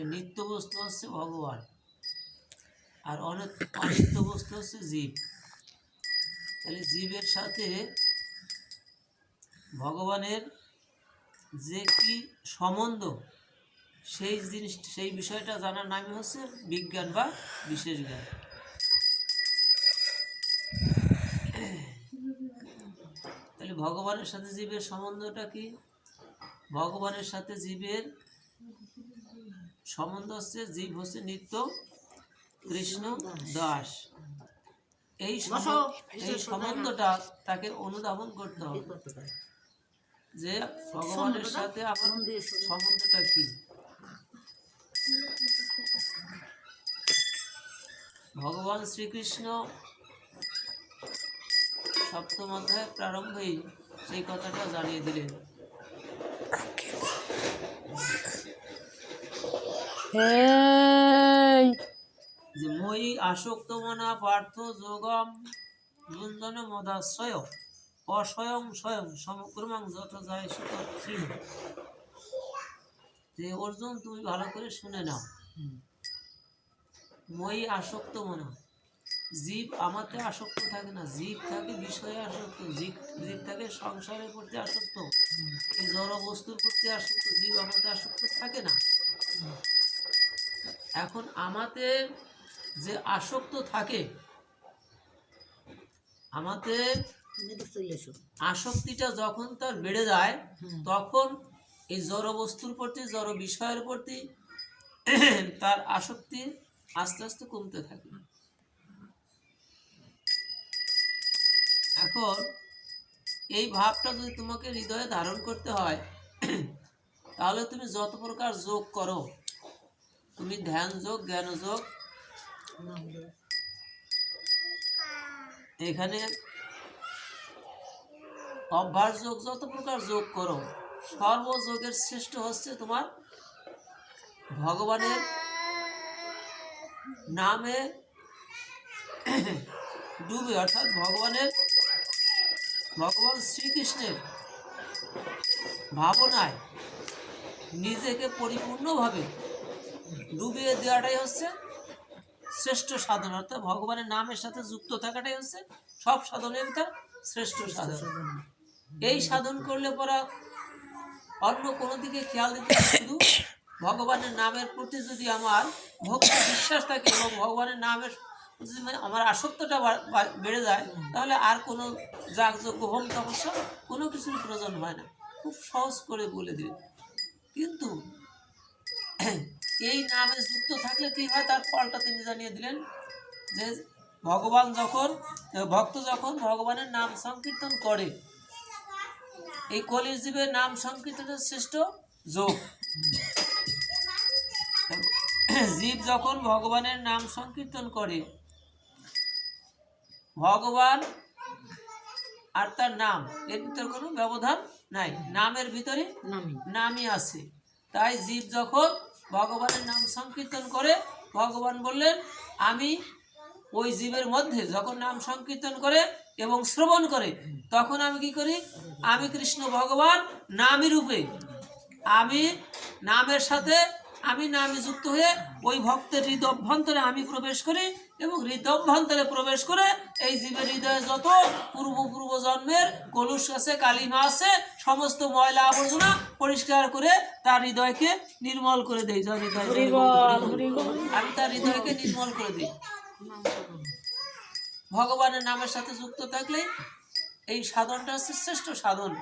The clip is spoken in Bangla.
তাহলে নিত্য বস্তু হচ্ছে ভগবান, আর অনিত্য বস্তু হচ্ছে জীব। তাহলে জীবের সাথে ভগবানের যে কি সম্বন্ধ, সেই বিষয়টা জানার নামই হচ্ছে বিজ্ঞান বা বিশেষ জ্ঞান। তাহলে ভগবানের সাথে জীবের সম্বন্ধটা কি? ভগবানের সাথে জীবের সম্বন্ধ হচ্ছে, জীব হচ্ছে নিত্য কৃষ্ণ দাস। এই সম্বন্ধটা তাকে অনুধাবন করতে হবে যে ভগবানের সাথে আমার সম্বন্ধটা কি। ভগবান শ্রীকৃষ্ণ সপ্তম অধ্যায় প্রারম্ভেই সেই কথাটা জানিয়ে দিলেন যে মই আসক্ত মনা পার্থ যোগম গুঞ্জন মদাশ্রয় অস্বয়ং স্বয়ং সমক্রমাং যত যায় সুখ। যে অর্জুন, তুমি ভালো করে শুনে নাও, মই আসক্ত মনা, জীব আমাতে আসক্ত থাকে না, জীব থাকে বিষয়ে আসক্ত, জীব থাকে সংসারের প্রতি আসক্ত, এই জড় বস্তুর প্রতি আসক্ত, জীব আমাতে আসক্ত থাকে না। এখন আমাদের যে আসক্ত থাকে, আমাদের আসক্তিটা যখন তার বেড়ে যায়, তখন এই জড় বস্তুর প্রতি, জড় বিষয়ের প্রতি তার আসক্তি আস্তে আস্তে কমতে থাকে। এখন এই ভাবটা যদি তোমাকে হৃদয়ে ধারণ করতে হয়, তাহলে তুমি যত প্রকার যোগ করো, তুমি ধ্যান যোগ, জ্ঞান যোগ, এখানে অভ্যাস যোগ, যত প্রকার যোগ করো, সর্বযোগের শ্রেষ্ঠ হচ্ছে তোমার ভগবানের নামে ডুবে, অর্থাৎ ভগবান শ্রীকৃষ্ণের ভাবনায় নিজেকে পরিপূর্ণভাবে ডুবিয়ে দেওয়াটাই হচ্ছে শ্রেষ্ঠ সাধন। অর্থাৎ ভগবানের নামের সাথে যুক্ত থাকাটাই হচ্ছে সব সাধনের ভিতর শ্রেষ্ঠ সাধন। এই সাধন করলে পরা অন্য কোনো দিকে খেয়াল দিতে, শুধু ভগবানের নামের প্রতি যদি আমার ভক্তি বিশ্বাস থাকে এবং ভগবানের নামের আমার আসক্তটা বেড়ে যায়, তাহলে আর কোনো যাগযজ্ঞ হোম তপস্যা কোনো কিছুর প্রয়োজন হয় না। খুব সহজ করে বলে দিলেন। কিন্তু এই নামে যুক্ত থাকলে কি হয়, তার ফলটা তিনি জানিয়ে দিলেন যে ভক্ত যখন ভগবানের নাম সংকীর্তন করে, এই কলির জীবের নাম সংকীর্তনের শ্রেষ্ঠ যোগ। জীব যখন ভগবানের নাম সংকীর্তন করে, ভগবান আর তার নাম, এর ভিতর কোনো ব্যবধান নাই, নামের ভিতরে নামই আছে। তাই জীব যখন ভগবানের নাম সংকীর্তন করে, ভগবান বললেন আমি ওই জীবের মধ্যে যখন নাম সংকীর্তন করে এবং শ্রবণ করে, তখন আমি কি করি, আমি কৃষ্ণ ভগবান নামী রূপে, আমি নামের সাথে আমি নামে যুক্ত হয়ে ওই ভক্তের হৃদয়ভ্যন্তরে আমি প্রবেশ করি, এবং হৃদয়ভ্যন্তরে প্রবেশ করে এই জীবের হৃদয়ে যত পূর্ব জন্মের কলুষ আছে, কালিমা আছে, সমস্ত ময়লা আবর্জনা পরিষ্কার করে তার হৃদয়কে নির্মল করে দেই। আমি তার হৃদয়কে নির্মল করে দিই। ভগবানের নামের সাথে যুক্ত থাকলে এই সাধনটা হচ্ছে শ্রেষ্ঠ সাধন।